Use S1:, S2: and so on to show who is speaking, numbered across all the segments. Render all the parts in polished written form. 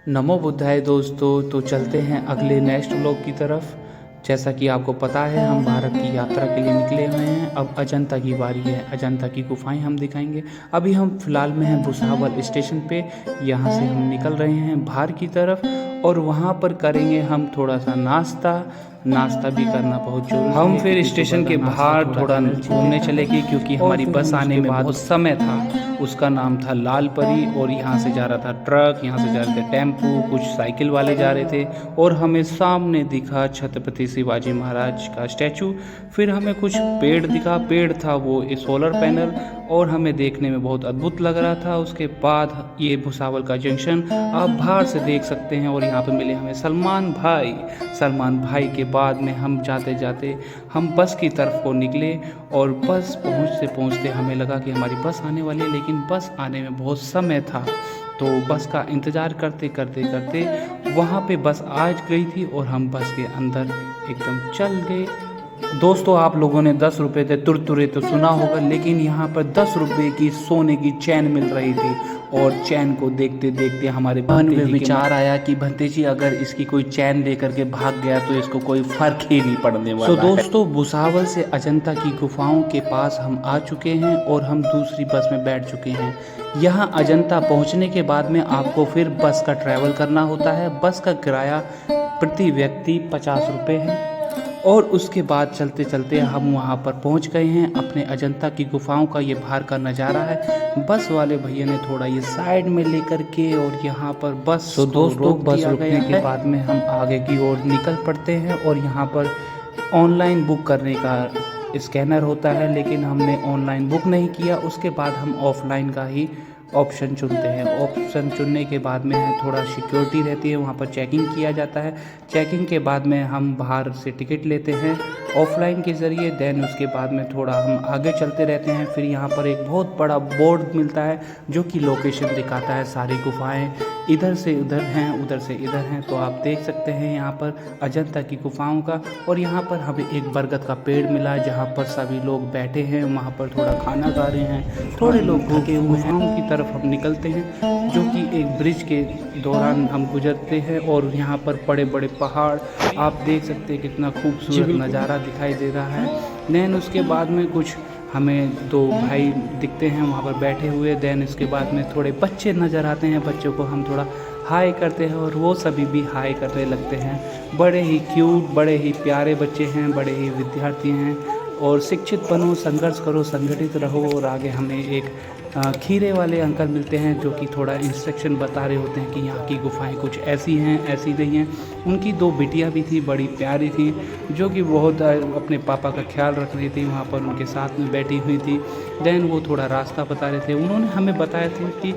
S1: नमो बुद्धाय दोस्तों। तो चलते हैं अगले नेक्स्ट व्लॉग की तरफ। जैसा कि आपको पता है हम भारत की यात्रा के लिए निकले हुए हैं। अब अजंता की बारी है, अजंता की गुफाएं हम दिखाएंगे। अभी हम फिलहाल में हैं भुसावल स्टेशन पे। यहाँ से हम निकल रहे हैं बाहर की तरफ और वहाँ पर करेंगे हम थोड़ा सा नाश्ता। नाश्ता भी करना बहुत जरूरी है। हम फिर स्टेशन के बाहर थोड़ा घूमने चले गए क्योंकि हमारी बस आने में बहुत समय था। उसका नाम था लाल परी और यहाँ से जा रहा था ट्रक, यहाँ से जा रहे थे टेम्पू, कुछ साइकिल वाले जा रहे थे और हमें सामने दिखा छत्रपति शिवाजी महाराज का स्टैचू। फिर हमें कुछ पेड़ दिखा, पेड़ था वो सोलर पैनल और हमें देखने में बहुत अद्भुत लग रहा था। उसके बाद ये भुसावल का जंक्शन आप बाहर से देख सकते हैं और यहाँ पे मिले हमें सलमान भाई। सलमान भाई के बाद में हम जाते जाते हम बस की तरफ को निकले और बस पहुँचते पहुँचते हमें लगा कि हमारी बस आने वाली है, लेकिन बस आने में बहुत समय था। तो बस का इंतज़ार करते करते करते वहाँ पे बस आ गई थी और हम बस के अंदर एकदम चल गए। दोस्तों आप लोगों ने 10 रुपये थे तुरतुरे तो सुना होगा, लेकिन यहाँ पर 10 रुपये की सोने की चैन मिल रही थी और चैन को देखते देखते हमारे मन में विचार आया कि भंते जी अगर इसकी कोई चैन लेकर के भाग गया तो इसको कोई फर्क ही नहीं पड़ने वाला। तो दोस्तों भुसावल से अजंता की गुफाओं के पास हम आ चुके हैं और हम दूसरी बस में बैठ चुके हैं। यहाँ अजंता पहुँचने के बाद में आपको फिर बस का ट्रैवल करना होता है। बस का किराया प्रति व्यक्ति 50 रुपये है और उसके बाद चलते चलते हम वहाँ पर पहुँच गए हैं। अपने अजंता की गुफाओं का ये बाहर का नज़ारा है। बस वाले भैया ने थोड़ा ये साइड में लेकर के और यहाँ पर बस तो दोस्तों बस रुकने के बाद में हम आगे की ओर निकल पड़ते हैं और यहाँ पर ऑनलाइन बुक करने का स्कैनर होता है, लेकिन हमने ऑनलाइन बुक नहीं किया। उसके बाद हम ऑफलाइन का ही ऑप्शन चुनते हैं। ऑप्शन चुनने के बाद में थोड़ा सिक्योरिटी रहती है, वहाँ पर चेकिंग किया जाता है। चेकिंग के बाद में हम बाहर से टिकट लेते हैं ऑफलाइन के ज़रिए। देन उसके बाद में थोड़ा हम आगे चलते रहते हैं। फिर यहाँ पर एक बहुत बड़ा बोर्ड मिलता है जो कि लोकेशन दिखाता है। सारी गुफाएं इधर से उधर हैं, उधर से इधर हैं, तो आप देख सकते हैं यहाँ पर अजंता की गुफाओं का। और यहाँ पर हमें एक बरगद का पेड़ मिला जहाँ पर सभी लोग बैठे हैं, वहाँ पर थोड़ा खाना खा रहे हैं, थोड़े लोग भूखे हुए हैं। गुफाओं की तरफ हम निकलते हैं जो कि एक ब्रिज के दौरान हम गुजरते हैं और यहाँ पर बड़े बड़े पहाड़ आप देख सकते हैं, कितना खूबसूरत नज़ारा दिखाई दे रहा है। देन उसके बाद में कुछ हमें दो भाई दिखते हैं वहाँ पर बैठे हुए। देन इसके बाद में थोड़े बच्चे नज़र आते हैं, बच्चों को हम थोड़ा हाय करते हैं और वो सभी भी हाय करने लगते हैं। बड़े ही क्यूट, बड़े ही प्यारे बच्चे हैं, बड़े ही विद्यार्थी हैं। और शिक्षित बनो, संघर्ष करो, संगठित रहो। और आगे हमें एक खीरे वाले अंकल मिलते हैं जो कि थोड़ा इंस्ट्रक्शन बता रहे होते हैं कि यहाँ की गुफाएं कुछ ऐसी हैं, ऐसी नहीं हैं। उनकी दो बिटियाँ भी थी, बड़ी प्यारी थी, जो कि बहुत अपने पापा का ख्याल रख रही थी, वहाँ पर उनके साथ में बैठी हुई थी। देन वो थोड़ा रास्ता बता रहे थे। उन्होंने हमें बताया था कि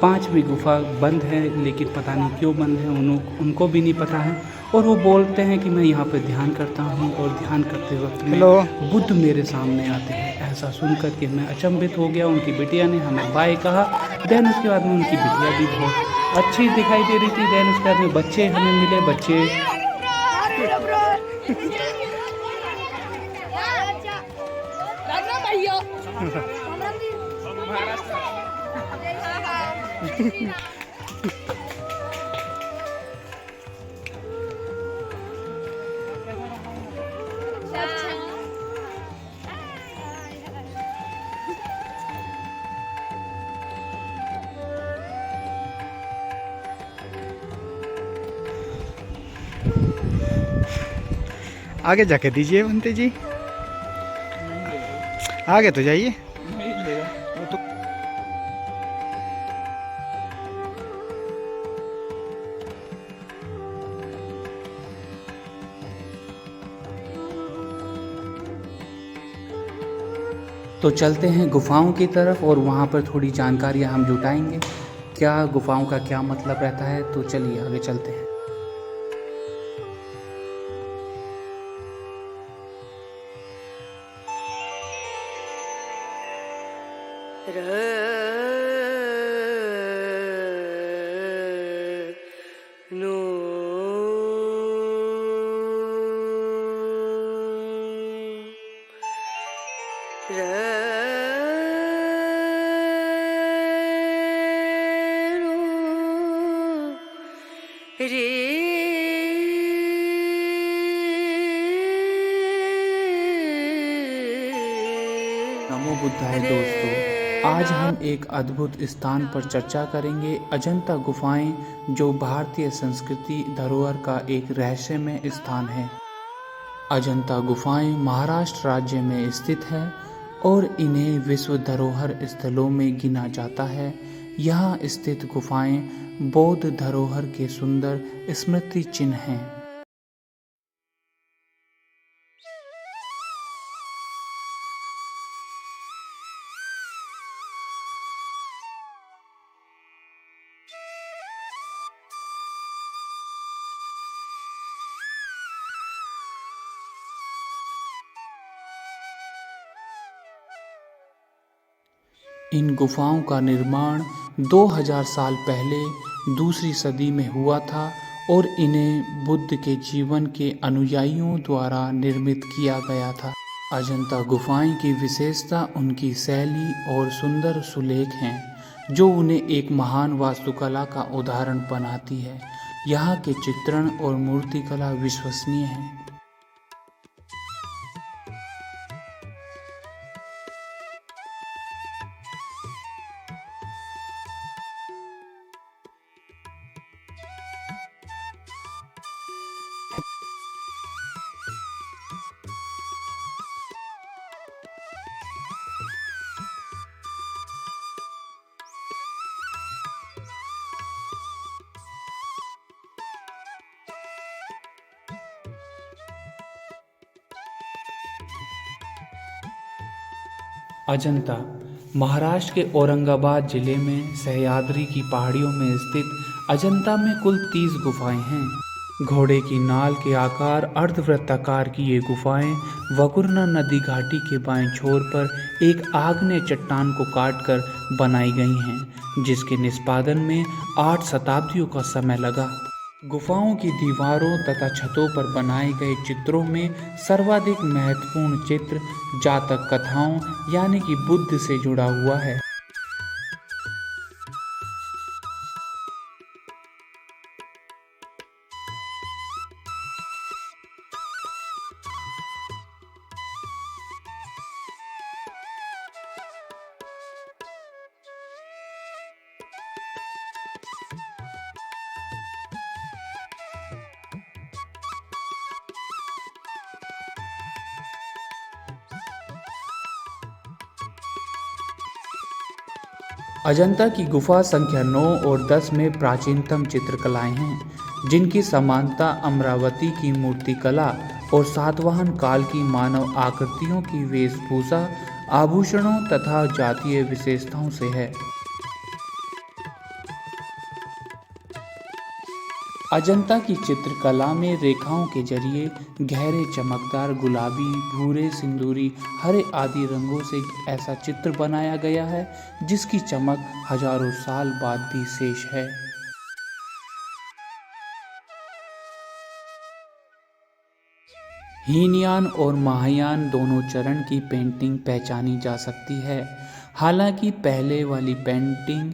S1: 5वीं गुफा बंद है, लेकिन पता नहीं क्यों बंद है, उनको भी नहीं पता है। और वो बोलते हैं कि मैं यहाँ पर ध्यान करता हूँ और ध्यान करते वक्त में बुद्ध मेरे सामने आते हैं। ऐसा सुन कर के मैं अचंभित हो गया। उनकी बिटिया ने हमें बाय कहा। देन उसके बाद में उनकी बिटिया भी बहुत अच्छी दिखाई दे रही थी। देन उसके बाद में बच्चे हमें मिले, बच्चे
S2: आगे जाके दीजिए बंते जी, आगे तो जाइए।
S1: तो चलते हैं गुफाओं की तरफ और वहाँ पर थोड़ी जानकारियाँ हम जुटाएंगे, क्या गुफाओं का क्या मतलब रहता है। तो चलिए आगे चलते हैं।
S3: रे
S1: नमो बुद्धाय दोस्तों, आज हम एक अद्भुत स्थान पर चर्चा करेंगे। अजंता गुफाएं जो भारतीय संस्कृति धरोहर का एक रहस्यमय स्थान है। अजंता गुफाएं महाराष्ट्र राज्य में स्थित है और इन्हें विश्व धरोहर स्थलों में गिना जाता है। यहाँ स्थित गुफाएं बौद्ध धरोहर के सुंदर स्मृति चिन्ह हैं। इन गुफाओं का निर्माण 2000 साल पहले दूसरी सदी में हुआ था और इन्हें बुद्ध के जीवन के अनुयायियों द्वारा निर्मित किया गया था। अजंता गुफाएं की विशेषता उनकी शैली और सुंदर सुलेख हैं, जो उन्हें एक महान वास्तुकला का उदाहरण बनाती है। यहाँ के चित्रण और मूर्तिकला विश्वसनीय है। अजंता महाराष्ट्र के औरंगाबाद जिले में सह्याद्री की पहाड़ियों में स्थित अजंता में कुल 30 गुफाएं हैं। घोड़े की नाल के आकार अर्धवृत्ताकार की ये गुफाएं वकुर्ना नदी घाटी के बाएं छोर पर एक आग्नेय चट्टान को काटकर बनाई गई हैं, जिसके निष्पादन में 8 शताब्दियों का समय लगा। गुफाओं की दीवारों तथा छतों पर बनाए गए चित्रों में सर्वाधिक महत्वपूर्ण चित्र जातक कथाओं यानी कि बुद्ध से जुड़ा हुआ है। अजंता की गुफा संख्या 9 और 10 में प्राचीनतम चित्रकलाएं हैं, जिनकी समानता अमरावती की मूर्तिकला और सातवाहन काल की मानव आकृतियों की वेशभूषा, आभूषणों तथा जातीय विशेषताओं से है। अजंता की चित्रकला में रेखाओं के जरिए गहरे चमकदार गुलाबी, भूरे, सिंदूरी, हरे आदि रंगों से ऐसा चित्र बनाया गया है जिसकी चमक हजारों साल बाद भी शेष है। हीनयान और महायान दोनों चरण की पेंटिंग पहचानी जा सकती है। हालांकि पहले वाली पेंटिंग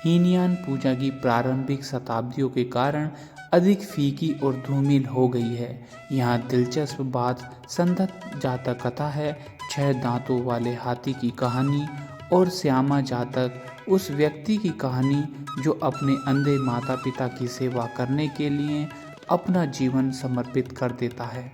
S1: हीनयान पूजा की प्रारंभिक शताब्दियों के कारण अधिक फीकी और धूमिल हो गई है। यहाँ दिलचस्प बात संदत जातक कथा है, 6 दांतों वाले हाथी की कहानी और श्यामा जातक उस व्यक्ति की कहानी जो अपने अंधे माता पिता की सेवा करने के लिए अपना जीवन समर्पित कर देता है।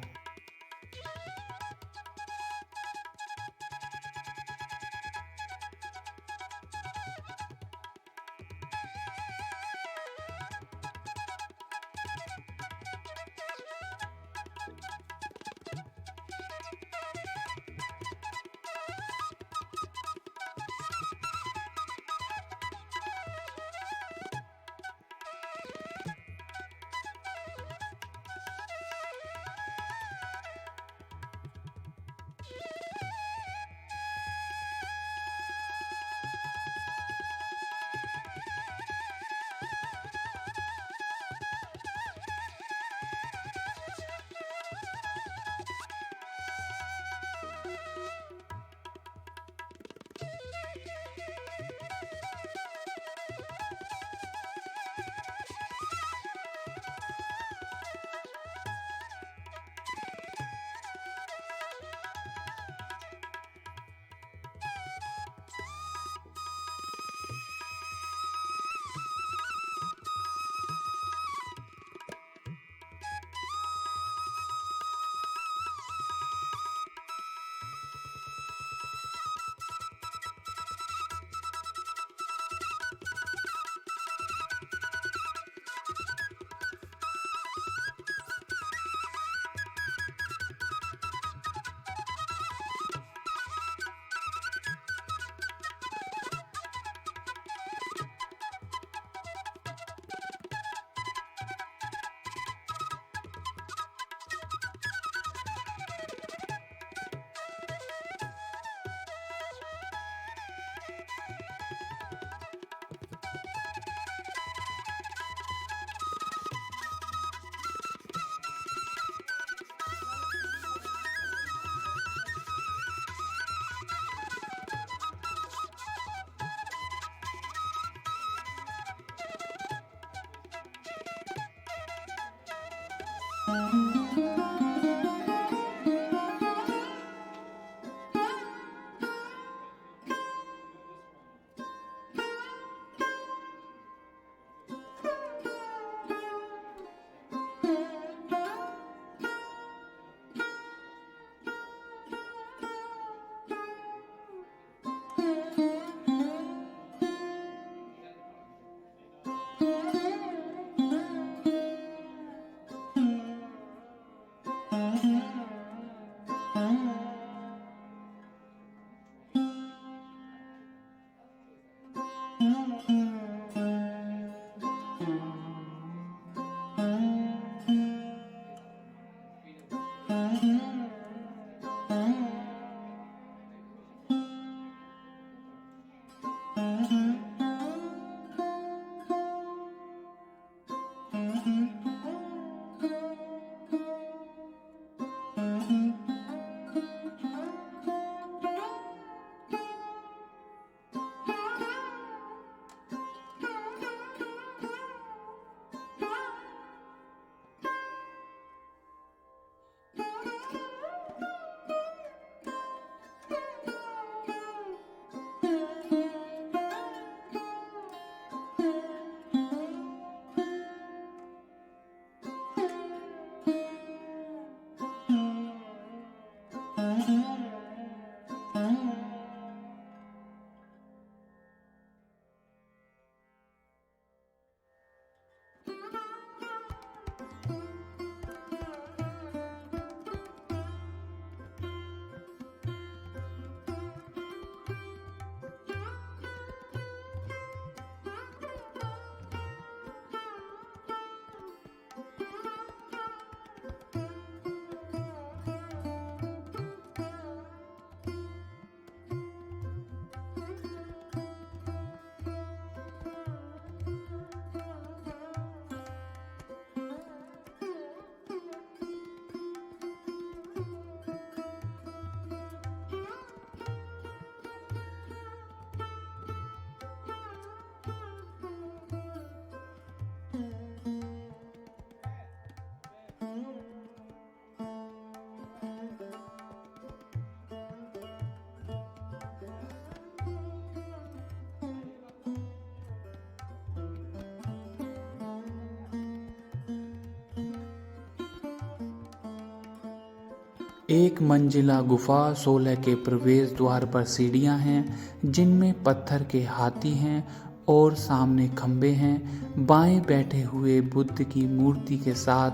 S1: एक मंजिला गुफा 16 के प्रवेश द्वार पर सीढ़ियां हैं जिनमें पत्थर के हाथी हैं और सामने खंबे हैं। बाएं बैठे हुए बुद्ध की मूर्ति के साथ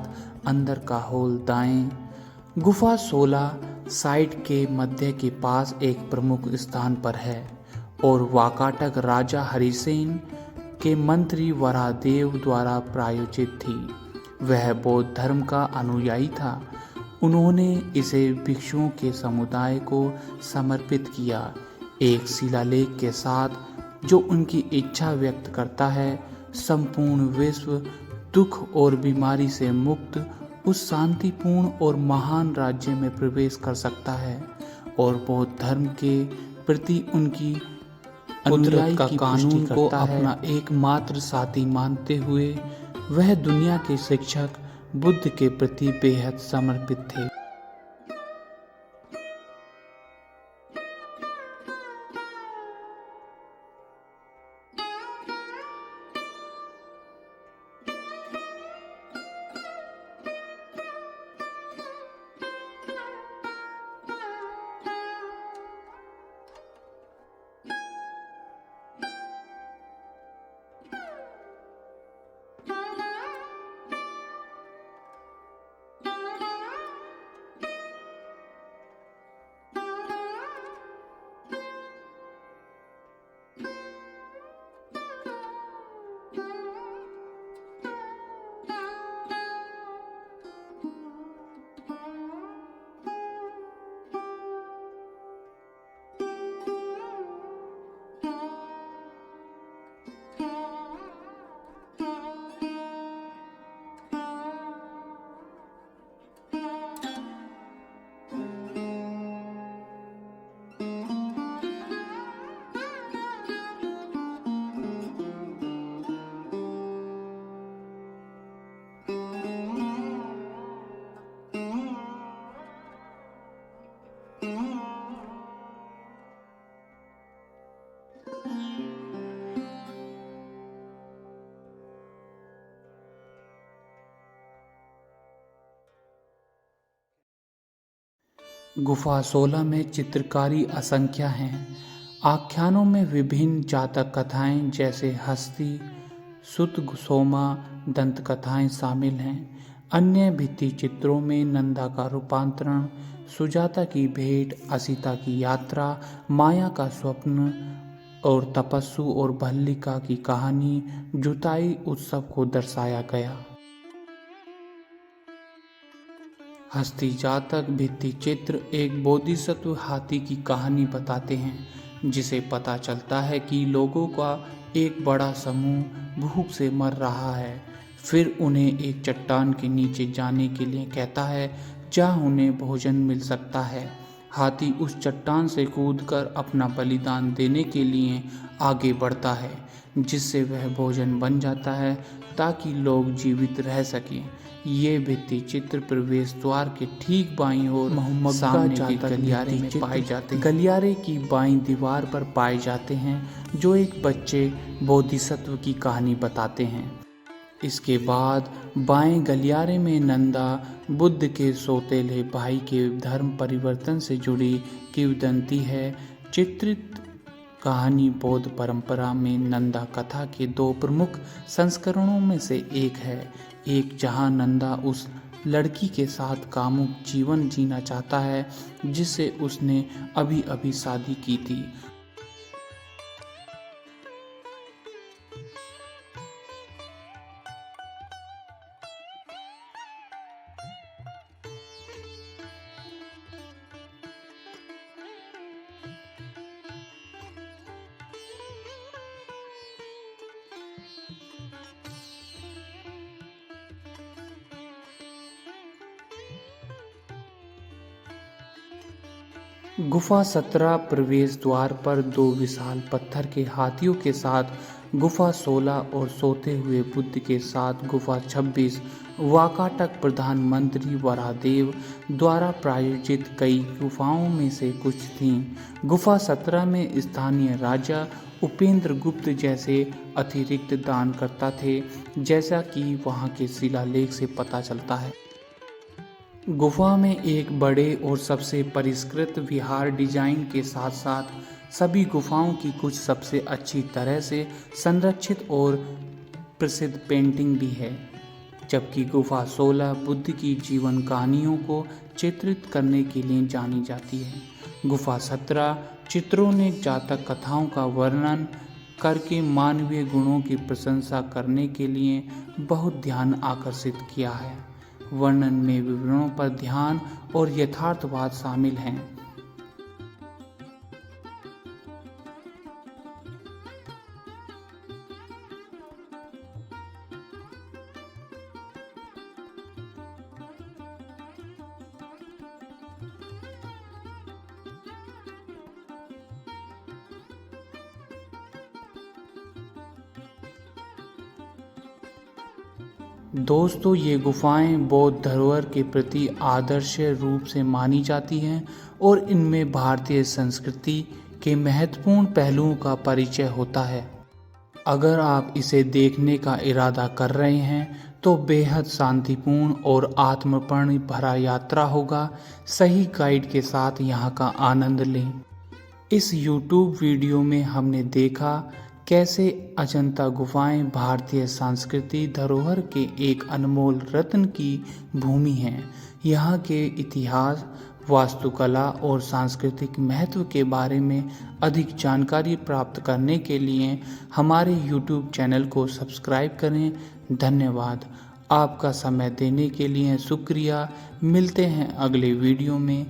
S1: अंदर का हॉल दाएं। गुफा 16 साइड के मध्य के पास एक प्रमुख स्थान पर है और वाकाटक राजा हरिसेन के मंत्री वराहदेव द्वारा प्रायोजित थी। वह बौद्ध धर्म का अनुयायी था। उन्होंने इसे भिक्षुओं के समुदाय को समर्पित किया, एक शिलालेख के साथ जो उनकी इच्छा व्यक्त करता है संपूर्ण विश्व दुख और बीमारी से मुक्त उस शांतिपूर्ण और महान राज्य में प्रवेश कर सकता है और बौद्ध धर्म के प्रति उनकी अनुयायी का कानून को अपना एकमात्र साथी मानते हुए वह दुनिया के शिक्षक बुद्ध के प्रति बेहद समर्पित थे। गुफा 16 में चित्रकारी असंख्य हैं। आख्यानों में विभिन्न जातक कथाएं जैसे हस्ती, सुत सोमा दंत कथाएं शामिल हैं। अन्य भित्ति चित्रों में नंदा का रूपांतरण, सुजाता की भेंट, असीता की यात्रा, माया का स्वप्न और तपस्सु और भल्लिका की कहानी, जुताई उत्सव को दर्शाया गया। हस्ती जातक भित्ति चित्र एक बोधिसत्व हाथी की कहानी बताते हैं, जिसे पता चलता है कि लोगों का एक बड़ा समूह भूख से मर रहा है। फिर उन्हें एक चट्टान के नीचे जाने के लिए कहता है, जहाँ उन्हें भोजन मिल सकता है। हाथी उस चट्टान से कूदकर अपना बलिदान देने के लिए आगे बढ़ता है, जिससे वह भोजन बन जाता है ताकि लोग जीवित रह सकें। ये भित्ति चित्र प्रवेश द्वार के ठीक बाईं ओर मोहम्मद सामने के गलियारे में पाए जाते हैं। गलियारे की बाईं दीवार पर पाए जाते हैं, जो एक बच्चे बोधिसत्व की कहानी बताते हैं। इसके बाद बाएं गलियारे में नंदा बुद्ध के सौतेले भाई के धर्म परिवर्तन से जुड़ी किंवदंती है। चित्रित कहानी बौद्ध परंपरा में नंदा कथा के दो प्रमुख संस्करणों में से एक है। एक जहां नंदा उस लड़की के साथ कामुक जीवन जीना चाहता है जिससे उसने अभी अभी शादी की थी। गुफा 17 प्रवेश द्वार पर दो विशाल पत्थर के हाथियों के साथ, गुफा 16 और सोते हुए बुद्ध के साथ गुफा 26 वाकाटक प्रधानमंत्री वराहदेव द्वारा प्रायोजित कई गुफाओं में से कुछ थीं। गुफा 17 में स्थानीय राजा उपेंद्र गुप्त जैसे अतिरिक्त दानकर्ता थे, जैसा कि वहां के शिलालेख से पता चलता है। गुफा में एक बड़े और सबसे परिष्कृत विहार डिजाइन के साथ साथ सभी गुफाओं की कुछ सबसे अच्छी तरह से संरक्षित और प्रसिद्ध पेंटिंग भी है, जबकि गुफा 16 बुद्ध की जीवन कहानियों को चित्रित करने के लिए जानी जाती है। गुफा 17 चित्रों ने जातक कथाओं का वर्णन करके मानवीय गुणों की प्रशंसा करने के लिए बहुत ध्यान आकर्षित किया है। वर्णन में विवरणों पर ध्यान और यथार्थवाद शामिल हैं। दोस्तों, ये गुफाएं बौद्ध धरोहर के प्रति आदर्श रूप से मानी जाती हैं और इनमें भारतीय संस्कृति के महत्वपूर्ण पहलुओं का परिचय होता है। अगर आप इसे देखने का इरादा कर रहे हैं तो बेहद शांतिपूर्ण और आत्मपर्ण भरा यात्रा होगा। सही गाइड के साथ यहाँ का आनंद लें। इस YouTube वीडियो में हमने देखा कैसे अजंता गुफाएं भारतीय सांस्कृतिक धरोहर के एक अनमोल रत्न की भूमि हैं। यहाँ के इतिहास, वास्तुकला और सांस्कृतिक महत्व के बारे में अधिक जानकारी प्राप्त करने के लिए हमारे YouTube चैनल को सब्सक्राइब करें। धन्यवाद। आपका समय देने के लिए शुक्रिया। मिलते हैं अगले वीडियो में।